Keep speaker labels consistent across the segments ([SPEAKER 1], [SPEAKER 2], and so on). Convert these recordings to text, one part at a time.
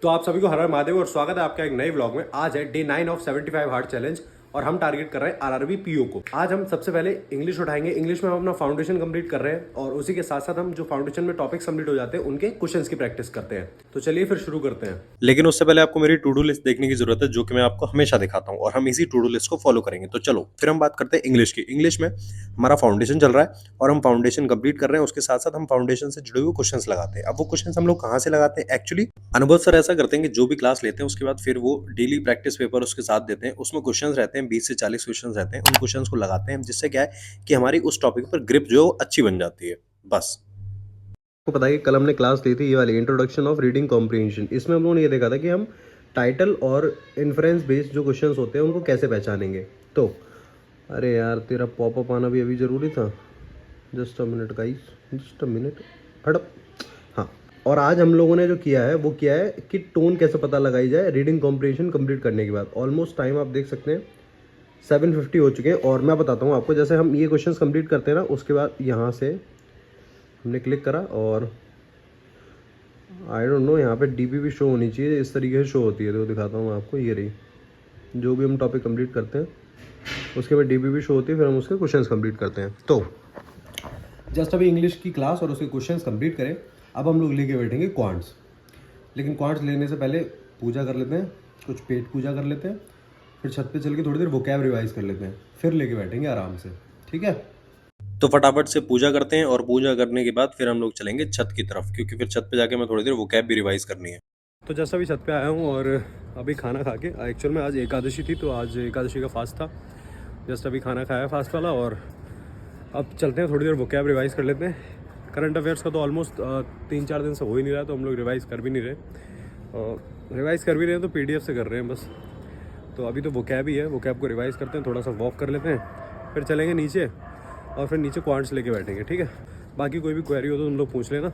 [SPEAKER 1] तो आप सभी को हर हर महादेव और स्वागत है आपका एक नए व्लॉग में। आज है डे 9 ऑफ 75 हार्ड चैलेंज और हम टारगेट कर रहे हैं आरआरबी पीओ को। आज हम सबसे पहले इंग्लिश उठाएंगे। इंग्लिश में हम अपना फाउंडेशन कंप्लीट कर रहे हैं और उसी के साथ साथ हम जो फाउंडेशन में टॉपिक्स कंप्लीट हो जाते हैं उनके क्वेश्चंस की प्रैक्टिस करते हैं। तो चलिए फिर शुरू करते हैं।
[SPEAKER 2] लेकिन उससे पहले आपको मेरी टू डू लिस्ट देखने की जरूरत है, जो कि मैं आपको हमेशा दिखाता हूँ और हम इसी टू डू लिस्ट को फॉलो करेंगे। तो चलो फिर हम बात करते हैं इंग्लिश की। इंग्लिश में हमारा फाउंडेशन चल रहा है और हम फाउंडेशन कंप्लीट कर रहे हैं। उसके साथ साथ हम फाउंडेशन से जुड़े हुए क्वेश्चंस लगाते हैं। अब वो क्वेश्चंस हम लोग कहाँ से लगाते हैं? एक्चुअली अनुभव सर ऐसा करते हैं कि जो भी क्लास लेते हैं उसके बाद फिर वो डेली प्रैक्टिस पेपर उसके साथ देते हैं। उसमें क्वेश्चन रहते हैं, 20 से 40 क्वेश्चन रहते हैं। उन क्वेश्चन को लगाते हैं, जिससे क्या है कि हमारी उस टॉपिक पर ग्रिप जो अच्छी बन जाती है। बस
[SPEAKER 1] आपको पता है कि कल हमने क्लास ली थी ये वाली इंट्रोडक्शन ऑफ रीडिंग कॉम्प्रिहेंशन। इसमें हम लोगों ने ये देखा था कि हम टाइटल और इन्फ्रेंस बेस्ड जो क्वेश्चंस होते हैं उनको कैसे पहचानेंगे। तो अरे यार तेरा पॉपअप आना भी अभी ज़रूरी था। Just a minute guys, just a minute. हटअप। हाँ, और आज हम लोगों ने जो किया है वो किया है कि टोन कैसे पता लगाई जाए रीडिंग कॉम्प्रिहेंशन कंप्लीट करने के बाद। ऑलमोस्ट टाइम आप देख सकते हैं 7:50 हो चुके हैं और मैं बताता हूँ आपको। जैसे हम ये क्वेश्चंस कंप्लीट करते हैं ना, उसके बाद यहाँ से हमने क्लिक करा और आई डोंट नो, यहाँ पे डीपी भी शो होनी चाहिए। इस तरीके से शो होती है, तो दिखाता हूँ आपको। ये रही, जो भी हम टॉपिक कंप्लीट करते हैं उसके बाद डीपी भी शो होती है, फिर हम उसके क्वेश्चंस कंप्लीट करते हैं। तो जस्ट अभी इंग्लिश की क्लास और उसके क्वेश्चंस कंप्लीट करें। अब हम लोग लेके बैठेंगे क्वांट्स। लेकिन क्वांट्स लेने से पहले पूजा कर लेते हैं, कुछ पेट पूजा कर लेते हैं, फिर छत पे चल के थोड़ी देर वोकैब रिवाइज कर लेते हैं, फिर लेके बैठेंगे आराम से। ठीक है,
[SPEAKER 2] तो फटाफट से पूजा करते हैं और पूजा करने के बाद फिर हम लोग चलेंगे छत की तरफ, क्योंकि फिर छत पे जाके मैं थोड़ी देर वो कैब भी रिवाइज करनी है।
[SPEAKER 1] तो जैसा अभी छत पे आया हूँ और अभी खाना खा के, एक्चुअल में आज एकादशी थी तो आज एकादशी का फास्ट था। जस्ट अभी खाना खाया फास्ट वाला और अब चलते हैं थोड़ी देर वोकैब रिवाइज कर लेते हैं। करंट अफेयर्स का तो ऑलमोस्ट 3-4 दिन से हो ही नहीं रहा, तो हम लोग रिवाइज कर भी नहीं रहे। रिवाइज कर भी रहे हैं तो पीडीएफ से कर रहे हैं बस। तो अभी तो वोकैब ही है, वोकैब को रिवाइज करते हैं, थोड़ा सा वॉक कर लेते हैं, फिर चलेंगे नीचे और फिर नीचे क्वांट्स लेके बैठेंगे। ठीक है, बाकी कोई भी क्वेरी हो तो तुम लोग पूछ लेना।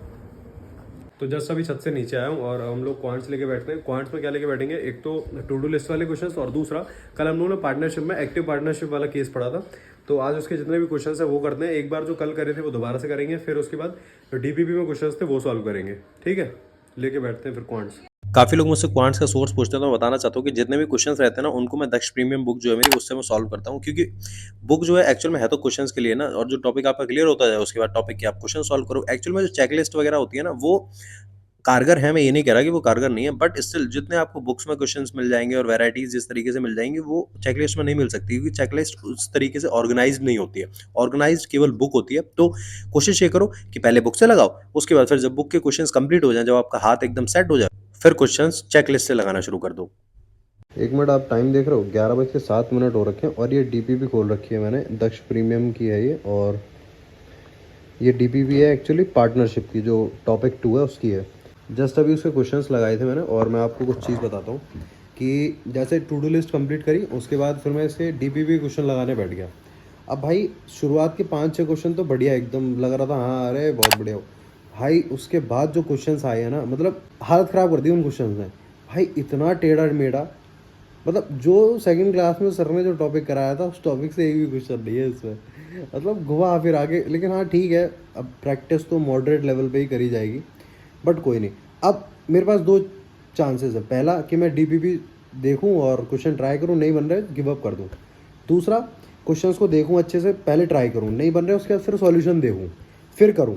[SPEAKER 1] तो जस्ट अभी छत से नीचे आया हूँ और हम लोग क्वांट्स लेके बैठते हैं। क्वांट्स में क्या लेके बैठेंगे? एक तो टू डू लिस्ट वाले क्वेश्चंस और दूसरा कल हम लोगों ने पार्टनरशिप में एक्टिव पार्टनरशिप वाला केस पढ़ा था। तो आज उसके जितने भी क्वेश्चंस है वो करते हैं। एक बार जो कल करे थे वो दोबारा से करेंगे, फिर उसके बाद जो डीपीपी में क्वेश्चंस थे वो सॉल्व करेंगे। ठीक है, लेके बैठते हैं फिर क्वांट्स।
[SPEAKER 2] काफी लोग मुझसे क्वांट्स का सोर्स पूछते हैं, तो मैं बताना चाहता हूँ कि जितने भी क्वेश्चंस रहते हैं ना, उनको मैं दक्ष प्रीमियम बुक जो है मेरी, उससे मैं सॉल्व करता हूँ। क्योंकि बुक जो है एक्चुअल में है तो क्वेश्चंस के लिए ना, और जो टॉपिक आपका क्लियर होता है उसके बाद टॉपिक के आप क्वेश्चन सॉल्व करो। एक्चुअल में जो चेकलिस्ट वगैरह होती है ना, वो कारगर है, मैं ये नहीं कह रहा कि वो कारगर नहीं है, बट स्टिल जितने आपको बुक्स में क्वेश्चंस मिल जाएंगे और वैरायटीज जिस तरीके से मिल जाएंगी, वो चेकलिस्ट में नहीं मिल सकती, क्योंकि चेकलिस्ट उस तरीके से ऑर्गेनाइज नहीं होती है। ऑर्गेनाइज केवल बुक होती है। तो कोशिश ये करो कि पहले बुक से लगाओ, उसके बाद फिर जब बुक के क्वेश्चंस कंप्लीट हो जाए, जब आपका हाथ एकदम सेट हो जाए, फिर क्वेश्चंस चेकलिस्ट से लगाना शुरू कर दो।
[SPEAKER 1] एक मिनट, आप टाइम देख रहे हो? 11:07 हो रखे हैं और ये डीपीपी खोल रखी है मैंने। दक्ष प्रीमियम की है ये, और ये डीपीपी है एक्चुअली पार्टनरशिप की, जो टॉपिक 2 है उसकी है। जस्ट अभी उसके क्वेश्चंस लगाए थे मैंने और मैं आपको कुछ चीज़ बताता हूँ कि जैसे टू डू लिस्ट कंप्लीट करी उसके बाद फिर मैं इसके डीपीपी क्वेश्चन लगाने बैठ गया। अब भाई शुरुआत के 5-6 क्वेश्चन तो बढ़िया एकदम लग रहा था, हाँ अरे बहुत बढ़िया हो भाई। उसके बाद जो क्वेश्चंस आए हैं ना, मतलब हालत ख़राब कर दी उन क्वेश्चंस ने भाई। इतना टेढ़ा मेढ़ा, मतलब जो सेकंड क्लास में सर ने जो टॉपिक कराया था उस टॉपिक से एक भी क्वेश्चन नहीं है इसमें। मतलब घुमा फिर आगे, लेकिन हाँ ठीक है, अब प्रैक्टिस तो मॉडरेट लेवल पे ही करी जाएगी, बट कोई नहीं। अब मेरे पास दो चांसेस है। पहला कि मैं डीपीपी देखूं और क्वेश्चन ट्राई करूं, नहीं बन रहे गिव अप कर दूं। दूसरा, क्वेश्चंस को देखूं अच्छे से, पहले ट्राई करूं, नहीं बन रहे उसके बाद फिर सॉल्यूशन देखूं, फिर करूं।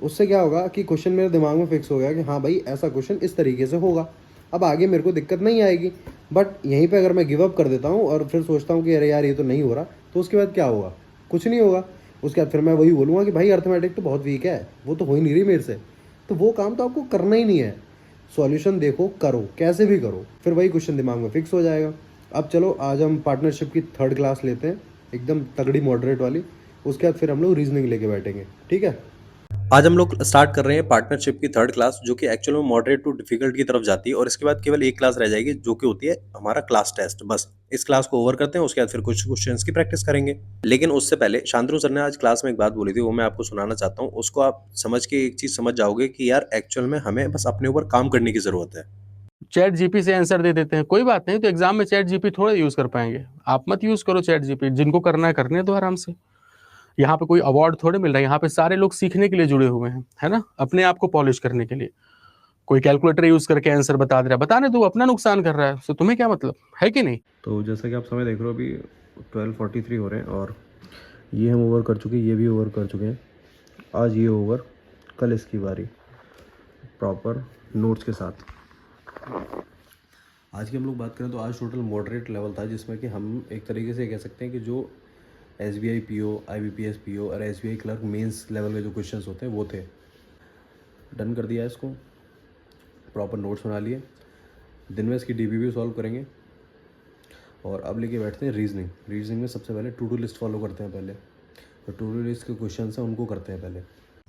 [SPEAKER 1] उससे क्या होगा कि क्वेश्चन मेरे दिमाग में फिक्स हो गया कि हाँ भाई ऐसा क्वेश्चन इस तरीके से होगा, अब आगे मेरे को दिक्कत नहीं आएगी। बट यहीं पे अगर मैं गिव अप कर देता हूँ और फिर सोचता हूँ कि अरे यार ये तो नहीं हो रहा, तो उसके बाद क्या होगा? कुछ नहीं होगा। उसके बाद फिर मैं वही बोलूँगा कि भाई अर्थमेटिक तो बहुत वीक है, वो तो हो ही नहीं रही मेरे से। तो वो काम तो आपको करना ही नहीं है। सॉल्यूशन देखो, करो, कैसे भी करो, फिर वही क्वेश्चन दिमाग में फिक्स हो जाएगा। अब चलो आज हम पार्टनरशिप की 3rd क्लास लेते हैं, एकदम तगड़ी मॉडरेट वाली। उसके बाद फिर हम लोग रीजनिंग लेके बैठेंगे। ठीक है,
[SPEAKER 2] आज हम लोग स्टार्ट कर रहे हैं पार्टनरशिप की 3rd क्लास, जो कि एक्चुअल में मॉडरेट टू डिफिकल्ट की तरफ जाती है। और इसके बाद केवल एक क्लास रह जाएगी, जो कि होती है हमारा क्लास टेस्ट। बस इस क्लास को ओवर करते हैं, उसके बाद फिर कुछ क्वेश्चंस की प्रैक्टिस करेंगे। लेकिन उससे पहले शांतनु सर ने आज क्लास में एक बात बोली थी, वो मैं आपको सुनाना चाहता हूँ। उसको आप समझ के एक चीज समझ जाओगे कि यार एक्चुअल में हमें बस अपने ऊपर काम करने की जरूरत है।
[SPEAKER 3] चैट जीपी से आंसर दे देते हैं, कोई बात नहीं, तो एग्जाम में चैट जीपी थोड़ा यूज कर पाएंगे। आप मत यूज करो चैट जीपी, जिनको करना है करने दो आराम से। यहाँ पे कोई अवार्ड थोड़े मिल रहा है, यहाँ पे सारे लोग सीखने के लिए जुड़े हुए हैं, है ना, अपने आप को पॉलिश करने के लिए। कोई कैलकुलेटर यूज करके आंसर बता दे रहा है, बताने दो, अपना नुकसान कर रहा है, तो तुम्हें क्या मतलब है कि नहीं।
[SPEAKER 1] तो जैसा कि आप समय देख रहे हो अभी 12:43 हो रहे हैं और ये हम ओवर कर चुके हैं, ये भी ओवर कर चुके हैं। आज ये ओवर, कल इसकी बारी प्रॉपर नोट्स के साथ। आज की हम लोग बात करें तो आज टोटल मॉडरेट लेवल था, जिसमें कि हम एक तरीके से कह सकते हैं कि जो SBI PO, IBPS PO और SBI क्लर्क मेंस लेवल के जो क्वेश्चंस होते हैं वो थे। डन कर दिया इसको, प्रॉपर नोट्स बना लिए। दिन में इसकी DPP सॉल्व करेंगे और अब लेके बैठते हैं रीजनिंग में सबसे पहले टू डू लिस्ट फॉलो करते हैं। पहले तो टू डू लिस्ट के क्वेश्चन हैं उनको करते हैं पहले।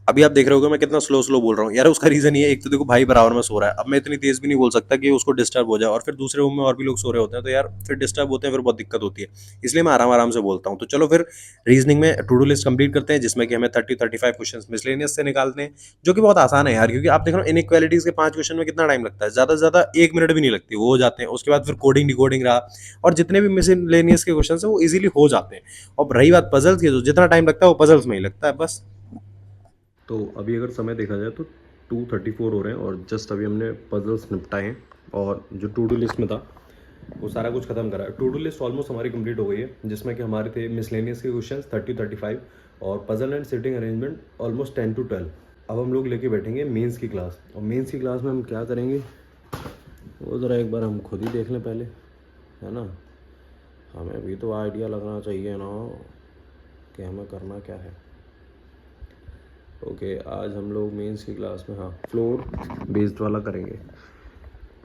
[SPEAKER 2] अभी आप देख रहे होगे मैं कितना स्लो बोल रहा हूँ यार, उसका रीजन ये है, एक तो देखो भाई बराबर में सो रहा है, अब मैं इतनी तेज भी नहीं बोल सकता कि उसको डिस्टर्ब हो जाए, और फिर दूसरे रूम में और भी लोग सो रहे होते हैं तो यार फिर डिस्टर्ब होते हैं, फिर बहुत दिक्कत होती है, इसलिए मैं आराम से बोलता हूँ। तो चलो फिर रीजनिंग में टू डू लिस्ट कंप्लीट करते हैं, जिसमें कि हमें 30-35 क्वेश्चन मिसलेनियस से निकालते हैं, जो कि बहुत आसान है यार, क्योंकि आप देख रहे हो इनइक्वालिटीज के 5 क्वेश्चन में कितना टाइम लगता है, ज्यादा से ज्यादा 1 मिनट भी नहीं लगती, वो हो जाते हैं। उसके बाद फिर कोडिंग डिकोडिंग रहा, और जितने भी मिसलेनियस के क्वेश्चन है वो इजीली हो जाते हैं। और रही बात पजल्स की, तो जितना टाइम लगता है वो पजल्स में ही लगता है बस।
[SPEAKER 1] तो अभी अगर समय देखा जाए तो 2:34 हो रहे हैं और जस्ट अभी हमने पजल्स निपटाए हैं और जो टू डू लिस्ट में था वो सारा कुछ खत्म करा है। टू डू लिस्ट ऑलमोस्ट हमारी कंप्लीट हो गई है, जिसमें कि हमारे थे मिसलेनियस के क्वेश्चंस 30-35 और puzzle and sitting arrangement almost 10-12। अब हम लोग लेके बैठेंगे मेंस की क्लास, और मेंस की क्लास में हम क्या करेंगे वो ज़रा एक बार हम खुद ही देख लें पहले, है ना। हमें भी तो आइडिया लगना चाहिए ना कि हमें करना क्या है। ओके आज हम लोग मेंस की क्लास में हाँ फ्लोर बेस्ड वाला करेंगे।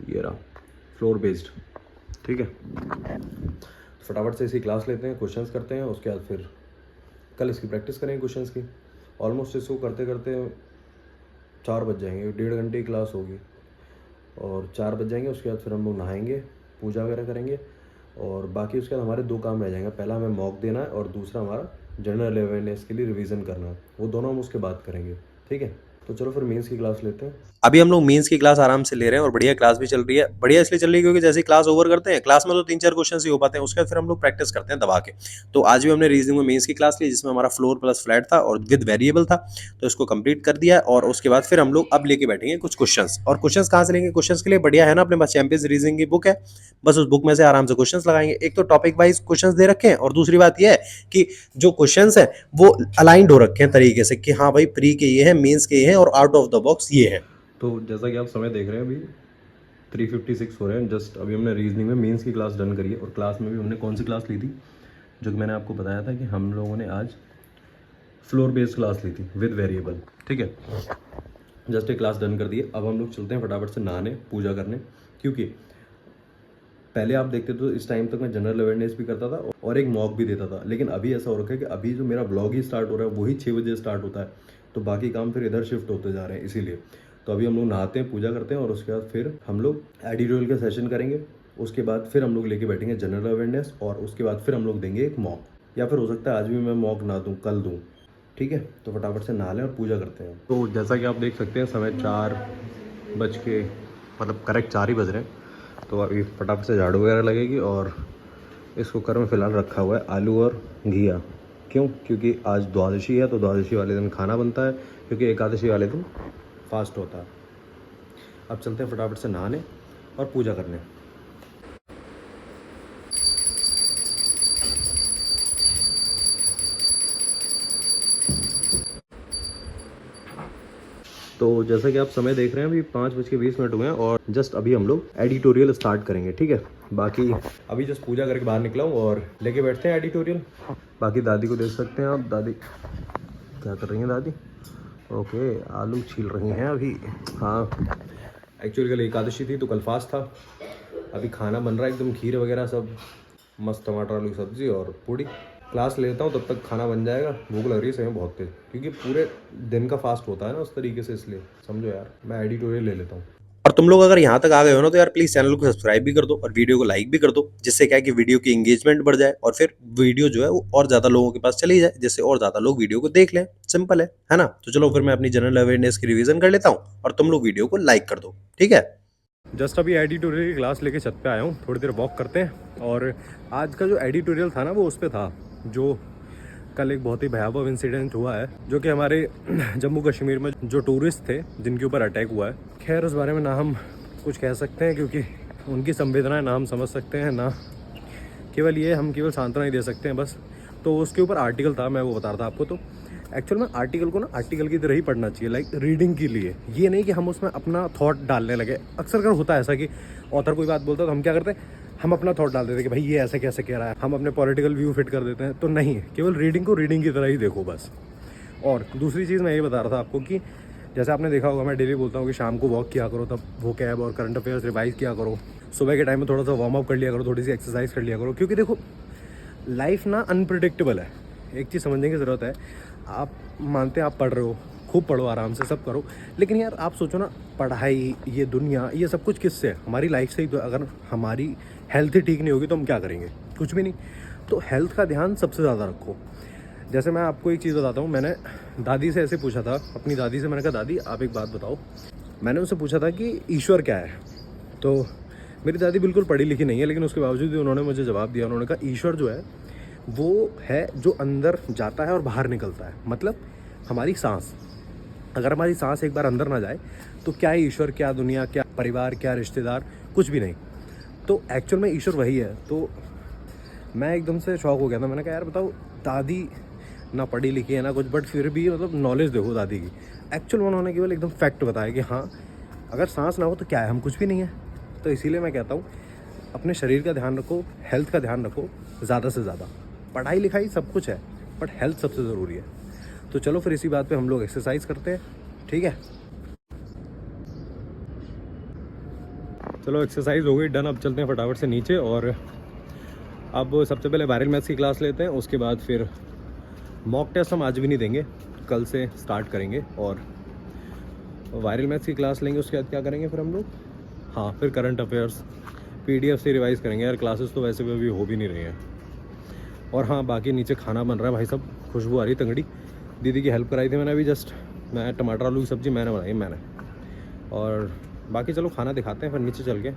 [SPEAKER 1] ये रहा फ्लोर बेस्ड, ठीक है। फटाफट से इसी क्लास लेते हैं, क्वेश्चंस करते हैं, उसके बाद फिर कल इसकी प्रैक्टिस करेंगे क्वेश्चंस की। ऑलमोस्ट इसको करते करते 4 बज जाएंगे, 1.5 घंटे की क्लास होगी और 4 बज जाएंगे। उसके बाद फिर हम लोग नहाएंगे, पूजा वगैरह करेंगे और बाकी उसके बाद हमारे 2 काम रह जाएंगे। पहला हमें मॉक देना है और दूसरा हमारा जनरल अवेयरनेस के लिए रिवीजन करना है, वो दोनों हम उसके बाद करेंगे, ठीक है। तो चलो फिर मेंस की क्लास लेते हैं।
[SPEAKER 2] अभी हम लोग मेंस की क्लास आराम से ले रहे हैं और बढ़िया क्लास भी चल रही है। बढ़िया इसलिए चल रही है क्योंकि जैसे क्लास ओवर करते हैं, क्लास में तो 3-4 क्वेश्चन ही हो पाते हैं, उसके बाद फिर हम लोग प्रैक्टिस करते हैं दबा के। तो आज भी हमने रीजनिंग में मेंस की क्लास ली, जिसमें हमारा फ्लोर प्लस फ्लैट था और विद वेरिएबल था, तो इसको कंप्लीट कर दिया। और उसके बाद फिर हम लोग अब लेके बैठेंगे कुछ क्वेश्चंस। और क्वेश्चंस कहाँ से लेंगे? क्वेश्चंस के लिए बढ़िया है ना, अपने पास चैंपियंस रीजनिंग की बुक है, बस उस बुक में से आराम से क्वेश्चंस लगाएंगे। एक तो टॉपिक वाइज क्वेश्चंस दे रखे हैं, और दूसरी बात यह है कि जो क्वेश्चंस है वो अलाइंड हो रखे हैं तरीके से कि हाँ भाई प्री के ये है, मेंस के ये है और आउट ऑफ द बॉक्स ये है।
[SPEAKER 1] तो जैसा कि आप समय देख रहे हैं अभी 3:56 हो रहे हैं। जस्ट अभी हमने रीजनिंग में मेंस की क्लास डन करी है और क्लास में भी हमने कौन सी क्लास ली थी, जो कि मैंने आपको बताया था कि हम लोगों ने आज फ्लोर बेस्ड क्लास ली थी विद वेरिएबल, ठीक है। जस्ट एक क्लास डन कर दी है। अब हम लोग चलते हैं फटाफट से नहाने, पूजा करने, क्योंकि पहले आप देखते तो इस टाइम तक मैं जनरल अवेयरनेस भी करता था और एक मॉक भी देता था, लेकिन अभी ऐसा हो रखा है कि अभी जो मेरा व्लॉग ही स्टार्ट हो रहा है वही 6 बजे स्टार्ट होता है, तो बाकी काम फिर इधर शिफ्ट होते जा रहे हैं, इसीलिए। तो अभी हम लोग नहाते हैं, पूजा करते हैं और उसके बाद फिर हम लोग एडिटोरियल का सेशन करेंगे। उसके बाद फिर हम लोग लेके बैठेंगे जनरल अवेयरनेस और उसके बाद फिर हम लोग देंगे एक मॉक, या फिर हो सकता है आज भी मैं मॉक ना दूँ, कल दूँ, ठीक है। तो फटाफट से नहा लें और पूजा करते हैं। तो जैसा कि आप देख सकते हैं समय 4 बज के मतलब करेक्ट 4 ही बज रहे हैं। तो अभी फटाफट से झाड़ू वगैरह लगेगी और इस कुकर में फ़िलहाल रखा हुआ है आलू और घिया। क्यों? क्योंकि आज द्वादशी है, तो द्वादशी वाले दिन खाना बनता है, क्योंकि एकादशी वाले दिन फास्ट होता है। अब चलते हैं फटाफट से नहाने और पूजा करने। तो जैसा कि आप समय देख रहे हैं अभी 5:20 हुए हैं और जस्ट अभी हम लोग एडिटोरियल स्टार्ट करेंगे, ठीक है। बाकी अभी जस्ट पूजा करके बाहर निकला हूँ और लेके बैठते हैं एडिटोरियल। बाकी दादी को देख सकते हैं आप, दादी क्या कर रही हैं दादी? ओके आलू छील रही हैं अभी। हाँ एक्चुअली कल एकादशी थी तो कल फास्ट था। अभी खाना बन रहा है एकदम खीर वगैरह सब मस्त, टमाटर आलू की सब्ज़ी और पूड़ी। क्लास लेता हूँ तब तक खाना बन जाएगा। भूख लग रही है सही में बहुत तेज, क्योंकि पूरे दिन का फास्ट होता है ना उस तरीके से, इसलिए समझो यार मैं एडिटोरियल ले लेता हूँ।
[SPEAKER 2] और तुम लोग अगर यहाँ तक आ गए हो ना तो यार प्लीज चैनल को सब्सक्राइब भी कर दो और वीडियो को लाइक भी कर दो, जिससे क्या है कि वीडियो की एंगेजमेंट बढ़ जाए और फिर वीडियो जो है वो और ज्यादा लोगों के पास चली जाए, जिससे और ज्यादा लोग वीडियो को देख लें। सिंपल है ना। तो चलो फिर मैं अपनी जनरल अवेयरनेस की रिवीजन कर लेता हूँ और तुम लोग वीडियो को लाइक कर दो, ठीक है।
[SPEAKER 1] जस्ट अभी एडिटोरियल की क्लास लेके छत पे आया हूँ, थोड़ी देर वॉक करते हैं। और आज का जो एडिटोरियल था ना वो उस पे था जो
[SPEAKER 2] कल एक बहुत ही भयावह इंसिडेंट हुआ है जो कि हमारे जम्मू कश्मीर में जो टूरिस्ट थे जिनके ऊपर अटैक हुआ है। खैर उस बारे में ना हम कुछ कह सकते हैं क्योंकि उनकी संवेदनाएं ना हम समझ सकते हैं, ना केवल ये हम केवल सांत्वना ही दे सकते हैं बस। तो उसके ऊपर आर्टिकल था, मैं वो बता रहा था आपको। तो एक्चुअल में आर्टिकल को ना आर्टिकल की तरह ही पढ़ना चाहिए, लाइक रीडिंग के लिए। ये नहीं कि हम उसमें अपना थॉट डालने लगे। अक्सर कर होता है ऐसा कि ऑथर कोई बात बोलता है तो हम क्या करते हैं, हम अपना थॉट डाल देते हैं कि भाई ये ऐसे कैसे कह रहा है, हम अपने पॉलिटिकल व्यू फिट कर देते हैं। तो नहीं, केवल रीडिंग को रीडिंग की तरह ही देखो बस। और दूसरी चीज़ मैं ये बता रहा था आपको कि जैसे आपने देखा होगा मैं डेली बोलता हूँ कि शाम को वॉक किया करो, तब वो कैब और करंट अफेयर्स रिवाइज किया करो। सुबह के टाइम में थोड़ा सा वार्म अप कर लिया करो, थोड़ी सी एक्सरसाइज कर लिया करो। क्योंकि देखो लाइफ ना अनप्रिडिक्टेबल है। एक चीज़ समझने की ज़रूरत है, आप मानते हैं आप पढ़ रहे हो, खूब पढ़ो, आराम से सब करो, लेकिन यार आप सोचो ना, पढ़ाई, ये दुनिया, ये सब कुछ किससे है? हमारी लाइफ से ही। तो अगर हमारी हेल्थ ही ठीक नहीं होगी तो हम क्या करेंगे? कुछ भी नहीं। तो हेल्थ का ध्यान सबसे ज़्यादा रखो। जैसे मैं आपको एक चीज़ बताता हूँ, मैंने दादी से ऐसे पूछा था, अपनी दादी से मैंने कहा दादी आप एक बात बताओ। मैंने उनसे पूछा था कि ईश्वर क्या है। तो मेरी दादी बिल्कुल पढ़ी लिखी नहीं है, लेकिन उसके बावजूद भी उन्होंने मुझे जवाब दिया। उन्होंने कहा ईश्वर जो है वो है जो अंदर जाता है और बाहर निकलता है। मतलब हमारी सांस, अगर हमारी सांस एक बार अंदर ना जाए तो क्या है ईश्वर, क्या दुनिया, क्या परिवार, क्या रिश्तेदार, कुछ भी नहीं। तो एक्चुअल में ईश्वर वही है। तो मैं एकदम से शॉक हो गया था। मैंने कहा यार बताओ, दादी ना पढ़ी लिखी है ना कुछ, बट फिर भी मतलब नॉलेज देखो दादी की। एक्चुअल में उन्होंने केवल एकदम फैक्ट बताया कि हाँ अगर सांस ना हो तो क्या है, हम कुछ भी नहीं है। तो इसीलिए मैं कहता हूँ अपने शरीर का ध्यान रखो, हेल्थ का ध्यान रखो ज़्यादा से ज़्यादा। पढ़ाई लिखाई सब कुछ है बट हेल्थ सबसे ज़रूरी है। तो चलो फिर इसी बात पे हम लोग एक्सरसाइज करते हैं, ठीक है? चलो एक्सरसाइज हो गई, डन। अब चलते हैं फटाफट से नीचे। और अब सबसे पहले वायरल मैथ्स की क्लास लेते हैं, उसके बाद फिर मॉक टेस्ट हम आज भी नहीं देंगे, कल से स्टार्ट करेंगे। और वायरल मैथ्स की क्लास लेंगे, उसके बाद क्या करेंगे फिर हम लोग? हाँ, फिर करंट अफेयर्स PDF से रिवाइज़ करेंगे। यार क्लासेस तो वैसे भी अभी हो भी नहीं रही हैं। और हाँ, बाकी नीचे खाना बन रहा है भाई साहब, खुशबू आ रही तंगड़ी। दीदी की हेल्प कराई थी मैंने अभी जस्ट। मैं टमाटर आलू की सब्ज़ी मैंने बनाई मैंने। और बाकी चलो खाना दिखाते हैं फिर नीचे चल के।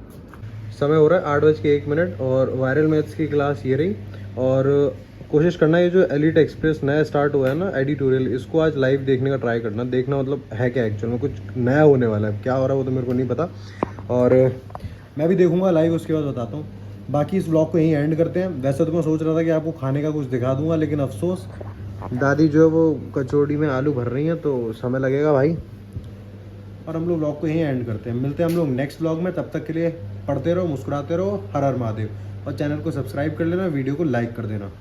[SPEAKER 2] समय हो रहा है 8:01 और वायरल मैथ्स की क्लास ये रही। और कोशिश करना ये जो एलिट एक्सप्रेस नया स्टार्ट हुआ है ना एडिटोरियल, इसको आज लाइव देखने का ट्राई करना। देखना मतलब है क्या एक्चुअल में, कुछ नया होने वाला है। क्या हो रहा है वो तो मेरे को नहीं पता, और मैं भी देखूंगा लाइव, उसके बाद बताता हूँ। बाकी इस ब्लॉग को यहीं एंड करते हैं। वैसे तो मैं सोच रहा था कि आपको खाने का कुछ दिखा दूंगा, लेकिन अफसोस दादी जो है वो कचौड़ी में आलू भर रही हैं तो समय लगेगा भाई। और हम लोग ब्लॉग को यहीं एंड करते हैं। मिलते हैं हम लोग नेक्स्ट ब्लॉग में। तब तक के लिए पढ़ते रहो, मुस्कुराते रहो। हर हर महादेव। और चैनल को सब्सक्राइब कर लेना, वीडियो को लाइक कर देना।